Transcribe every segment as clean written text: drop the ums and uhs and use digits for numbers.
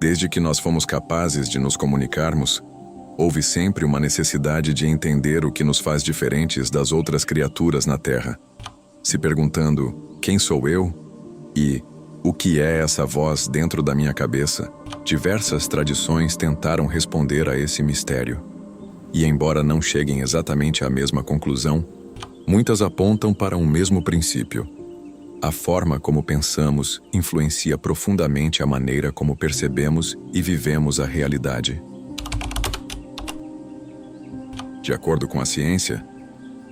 Desde que nós fomos capazes de nos comunicarmos, houve sempre uma necessidade de entender o que nos faz diferentes das outras criaturas na Terra, se perguntando: quem sou eu? E o que é essa voz dentro da minha cabeça? Diversas tradições tentaram responder a esse mistério. E embora não cheguem exatamente à mesma conclusão, muitas apontam para um mesmo princípio. A forma como pensamos influencia profundamente a maneira como percebemos e vivemos a realidade. De acordo com a ciência,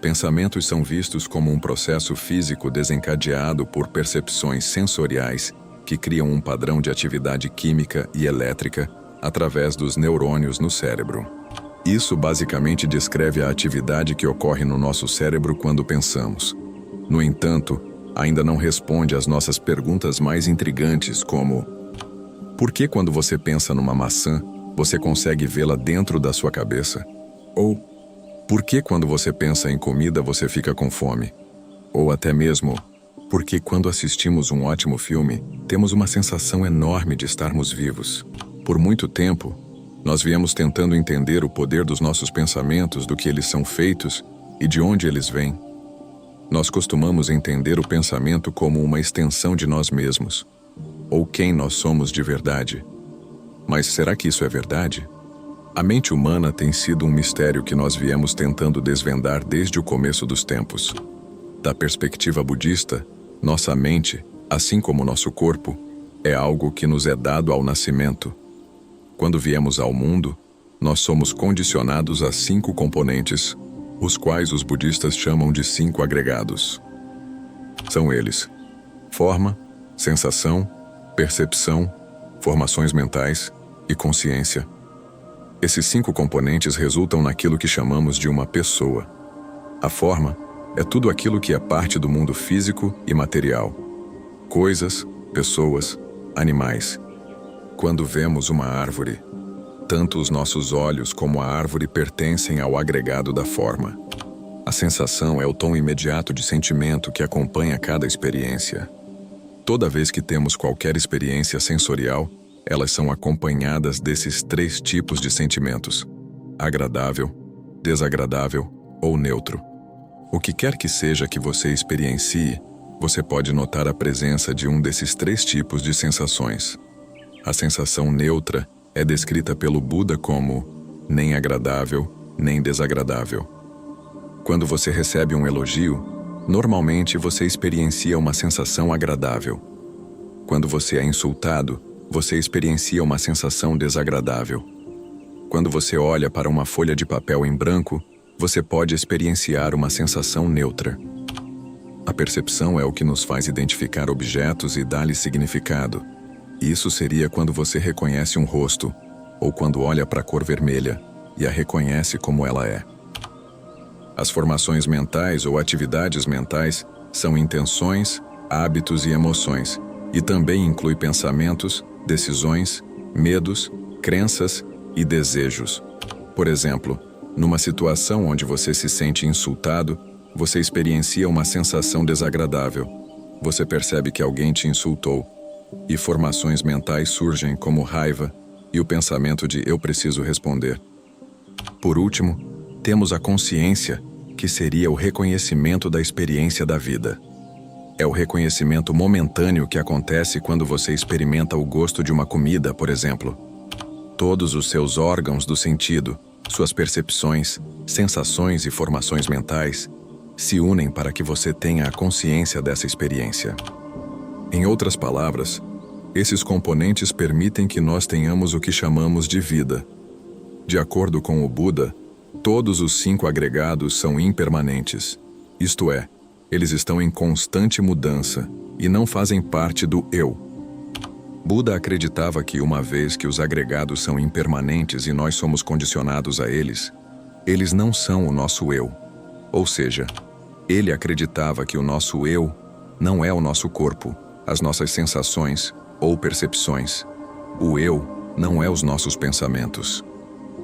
pensamentos são vistos como um processo físico desencadeado por percepções sensoriais que criam um padrão de atividade química e elétrica através dos neurônios no cérebro. Isso basicamente descreve a atividade que ocorre no nosso cérebro quando pensamos. No entanto, ainda não responde às nossas perguntas mais intrigantes, como: por que quando você pensa numa maçã, você consegue vê-la dentro da sua cabeça? Ou por que quando você pensa em comida você fica com fome? Ou até mesmo, por que quando assistimos um ótimo filme, temos uma sensação enorme de estarmos vivos? Por muito tempo, nós viemos tentando entender o poder dos nossos pensamentos, do que eles são feitos e de onde eles vêm. Nós costumamos entender o pensamento como uma extensão de nós mesmos, ou quem nós somos de verdade. Mas será que isso é verdade? A mente humana tem sido um mistério que nós viemos tentando desvendar desde o começo dos tempos. Da perspectiva budista, nossa mente, assim como nosso corpo, é algo que nos é dado ao nascimento. Quando viemos ao mundo, nós somos condicionados a 5 componentes, os quais os budistas chamam de 5 agregados. São eles: forma, sensação, percepção, formações mentais e consciência. Esses 5 componentes resultam naquilo que chamamos de uma pessoa. A forma é tudo aquilo que é parte do mundo físico e material. Coisas, pessoas, animais. Quando vemos uma árvore, tanto os nossos olhos como a árvore pertencem ao agregado da forma. A sensação é o tom imediato de sentimento que acompanha cada experiência. Toda vez que temos qualquer experiência sensorial, elas são acompanhadas desses 3 tipos de sentimentos: agradável, desagradável ou neutro. O que quer que seja que você experiencie, você pode notar a presença de um desses 3 tipos de sensações. A sensação neutra é descrita pelo Buda como nem agradável, nem desagradável. Quando você recebe um elogio, normalmente você experiencia uma sensação agradável. Quando você é insultado, você experiencia uma sensação desagradável. Quando você olha para uma folha de papel em branco, você pode experienciar uma sensação neutra. A percepção é o que nos faz identificar objetos e dar-lhes significado. Isso seria quando você reconhece um rosto, ou quando olha para a cor vermelha e a reconhece como ela é. As formações mentais ou atividades mentais são intenções, hábitos e emoções, e também inclui pensamentos, decisões, medos, crenças e desejos. Por exemplo, numa situação onde você se sente insultado, você experiencia uma sensação desagradável. Você percebe que alguém te insultou, e formações mentais surgem como raiva e o pensamento de eu preciso responder. Por último, temos a consciência, que seria o reconhecimento da experiência da vida. É o reconhecimento momentâneo que acontece quando você experimenta o gosto de uma comida, por exemplo. Todos os seus órgãos do sentido, suas percepções, sensações e formações mentais se unem para que você tenha a consciência dessa experiência. Em outras palavras, esses componentes permitem que nós tenhamos o que chamamos de vida. De acordo com o Buda, todos os 5 agregados são impermanentes, isto é, eles estão em constante mudança e não fazem parte do eu. Buda acreditava que uma vez que os agregados são impermanentes e nós somos condicionados a eles, eles não são o nosso eu. Ou seja, ele acreditava que o nosso eu não é o nosso corpo, as nossas sensações ou percepções. O eu não é os nossos pensamentos.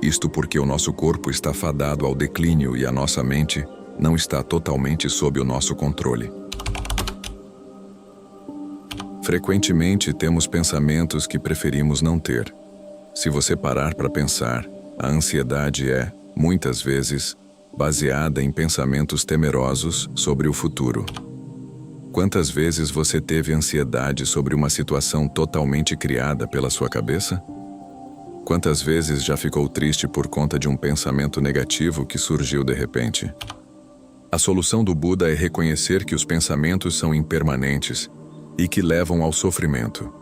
Isto porque o nosso corpo está fadado ao declínio e a nossa mente não está totalmente sob o nosso controle. Frequentemente temos pensamentos que preferimos não ter. Se você parar para pensar, a ansiedade é, muitas vezes, baseada em pensamentos temerosos sobre o futuro. Quantas vezes você teve ansiedade sobre uma situação totalmente criada pela sua cabeça? Quantas vezes já ficou triste por conta de um pensamento negativo que surgiu de repente? A solução do Buda é reconhecer que os pensamentos são impermanentes e que levam ao sofrimento.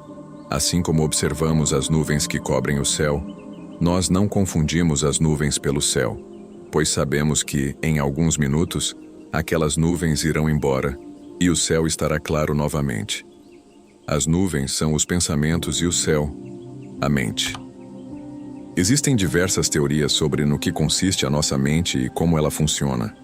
Assim como observamos as nuvens que cobrem o céu, nós não confundimos as nuvens pelo céu, pois sabemos que, em alguns minutos, aquelas nuvens irão embora e o céu estará claro novamente. As nuvens são os pensamentos e o céu, a mente. Existem diversas teorias sobre no que consiste a nossa mente e como ela funciona.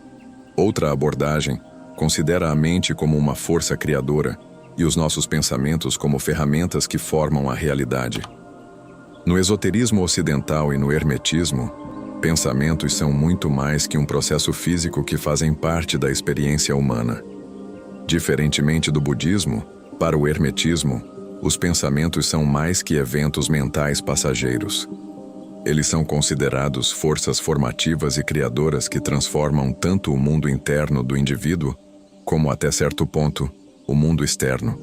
Outra abordagem considera a mente como uma força criadora e os nossos pensamentos como ferramentas que formam a realidade. No esoterismo ocidental e no hermetismo, pensamentos são muito mais que um processo físico que fazem parte da experiência humana. Diferentemente do budismo, para o hermetismo, os pensamentos são mais que eventos mentais passageiros. Eles são considerados forças formativas e criadoras que transformam tanto o mundo interno do indivíduo, como até certo ponto, o mundo externo.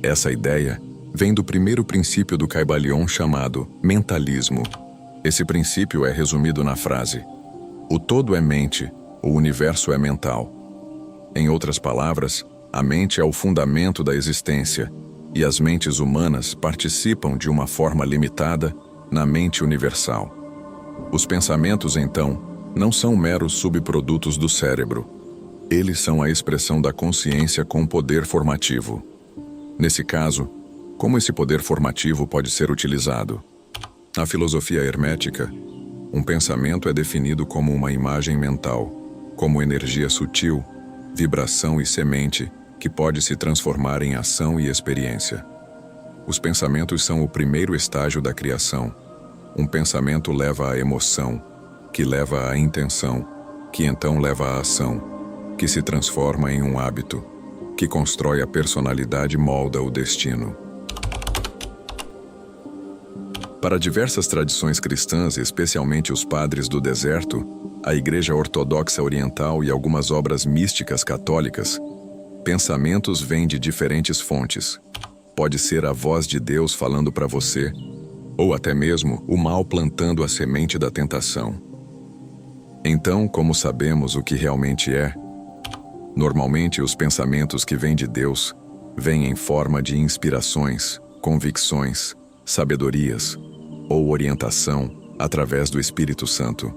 Essa ideia vem do primeiro princípio do Kybalion chamado mentalismo. Esse princípio é resumido na frase: o todo é mente, o universo é mental. Em outras palavras, a mente é o fundamento da existência, e as mentes humanas participam de uma forma limitada na mente universal. Os pensamentos, então, não são meros subprodutos do cérebro. Eles são a expressão da consciência com poder formativo. Nesse caso, como esse poder formativo pode ser utilizado? Na filosofia hermética, um pensamento é definido como uma imagem mental, como energia sutil, vibração e semente que pode se transformar em ação e experiência. Os pensamentos são o primeiro estágio da criação. Um pensamento leva à emoção, que leva à intenção, que então leva à ação, que se transforma em um hábito, que constrói a personalidade e molda o destino. Para diversas tradições cristãs, especialmente os padres do deserto, a Igreja Ortodoxa Oriental e algumas obras místicas católicas, pensamentos vêm de diferentes fontes. Pode ser a voz de Deus falando para você, ou até mesmo o mal plantando a semente da tentação. Então, como sabemos o que realmente é? Normalmente, os pensamentos que vêm de Deus vêm em forma de inspirações, convicções, sabedorias ou orientação através do Espírito Santo.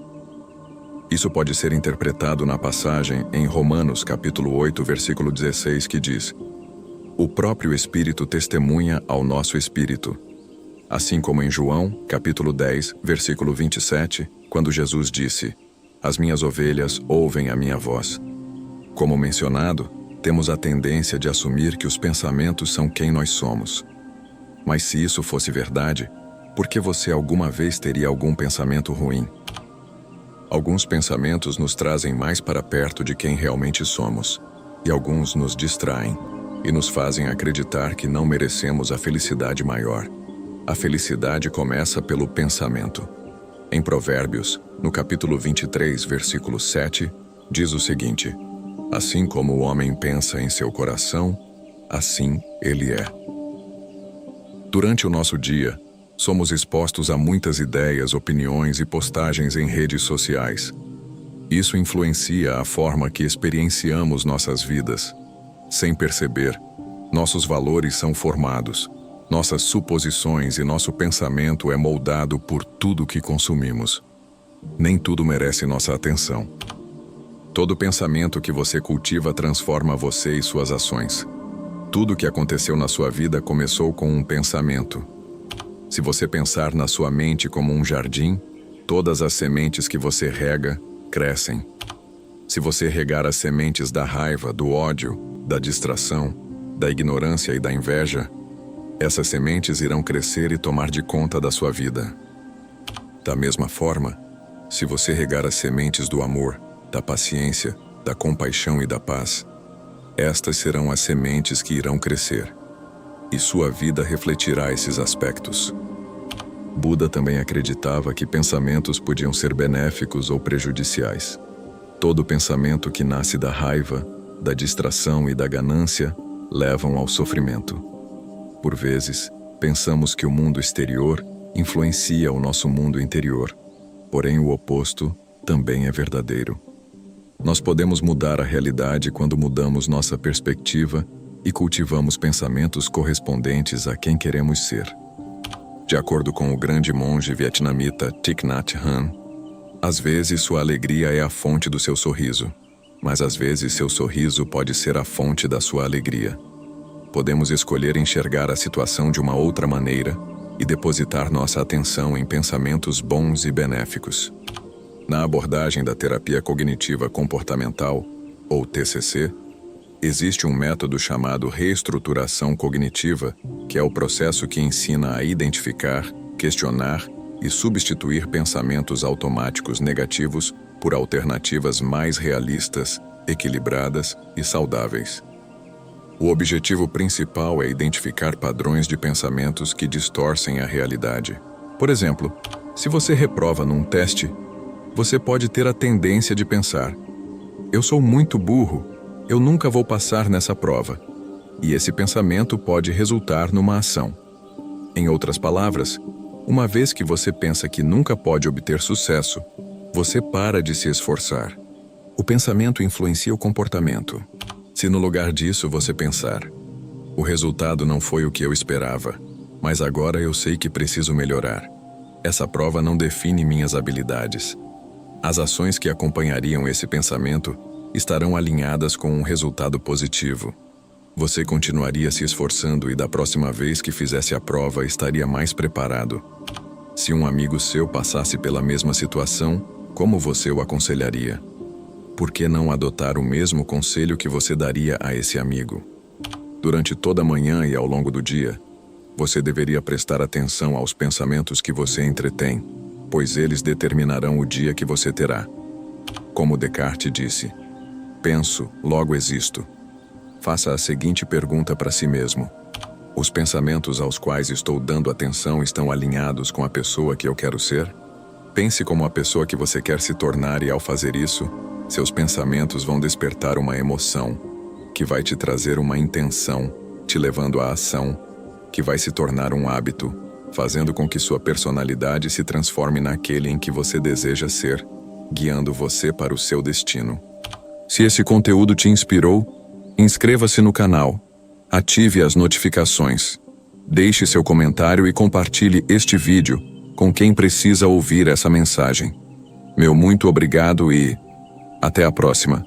Isso pode ser interpretado na passagem em Romanos capítulo 8, versículo 16, que diz: o próprio Espírito testemunha ao nosso espírito. Assim como em João, capítulo 10, versículo 27, quando Jesus disse: as minhas ovelhas ouvem a minha voz. Como mencionado, temos a tendência de assumir que os pensamentos são quem nós somos. Mas se isso fosse verdade, por que você alguma vez teria algum pensamento ruim? Alguns pensamentos nos trazem mais para perto de quem realmente somos, e alguns nos distraem e nos fazem acreditar que não merecemos a felicidade maior. A felicidade começa pelo pensamento. Em Provérbios, no capítulo 23, versículo 7, diz o seguinte: assim como o homem pensa em seu coração, assim ele é. Durante o nosso dia, somos expostos a muitas ideias, opiniões e postagens em redes sociais. Isso influencia a forma que experienciamos nossas vidas. Sem perceber, nossos valores são formados, nossas suposições e nosso pensamento é moldado por tudo que consumimos. Nem tudo merece nossa atenção. Todo pensamento que você cultiva transforma você e suas ações. Tudo que aconteceu na sua vida começou com um pensamento. Se você pensar na sua mente como um jardim, todas as sementes que você rega, crescem. Se você regar as sementes da raiva, do ódio, da distração, da ignorância e da inveja, essas sementes irão crescer e tomar de conta da sua vida. Da mesma forma, se você regar as sementes do amor, da paciência, da compaixão e da paz, estas serão as sementes que irão crescer. e sua vida refletirá esses aspectos. Buda também acreditava que pensamentos podiam ser benéficos ou prejudiciais. Todo pensamento que nasce da raiva, da distração e da ganância levam ao sofrimento. Por vezes, pensamos que o mundo exterior influencia o nosso mundo interior, porém o oposto também é verdadeiro. Nós podemos mudar a realidade quando mudamos nossa perspectiva e cultivamos pensamentos correspondentes a quem queremos ser. De acordo com o grande monge vietnamita Thich Nhat Hanh, às vezes sua alegria é a fonte do seu sorriso, mas às vezes seu sorriso pode ser a fonte da sua alegria. Podemos escolher enxergar a situação de uma outra maneira e depositar nossa atenção em pensamentos bons e benéficos. Na abordagem da terapia cognitiva comportamental, ou TCC, existe um método chamado reestruturação cognitiva, que é o processo que ensina a identificar, questionar e substituir pensamentos automáticos negativos por alternativas mais realistas, equilibradas e saudáveis. O objetivo principal é identificar padrões de pensamentos que distorcem a realidade. Por exemplo, se você reprova num teste, você pode ter a tendência de pensar: eu sou muito burro, eu nunca vou passar nessa prova. E esse pensamento pode resultar numa ação. Em outras palavras, uma vez que você pensa que nunca pode obter sucesso, você para de se esforçar. O pensamento influencia o comportamento. Se no lugar disso você pensar: o resultado não foi o que eu esperava, mas agora eu sei que preciso melhorar. Essa prova não define minhas habilidades. As ações que acompanhariam esse pensamento estarão alinhadas com um resultado positivo. Você continuaria se esforçando e da próxima vez que fizesse a prova estaria mais preparado. Se um amigo seu passasse pela mesma situação, como você o aconselharia? Por que não adotar o mesmo conselho que você daria a esse amigo? Durante toda a manhã e ao longo do dia, você deveria prestar atenção aos pensamentos que você entretém, pois eles determinarão o dia que você terá. Como Descartes disse: penso, logo existo. Faça a seguinte pergunta para si mesmo: os pensamentos aos quais estou dando atenção estão alinhados com a pessoa que eu quero ser? Pense como a pessoa que você quer se tornar e ao fazer isso, seus pensamentos vão despertar uma emoção, que vai te trazer uma intenção, te levando à ação, que vai se tornar um hábito, fazendo com que sua personalidade se transforme naquele em que você deseja ser, guiando você para o seu destino. Se esse conteúdo te inspirou, inscreva-se no canal, ative as notificações, deixe seu comentário e compartilhe este vídeo com quem precisa ouvir essa mensagem. Meu muito obrigado e até a próxima.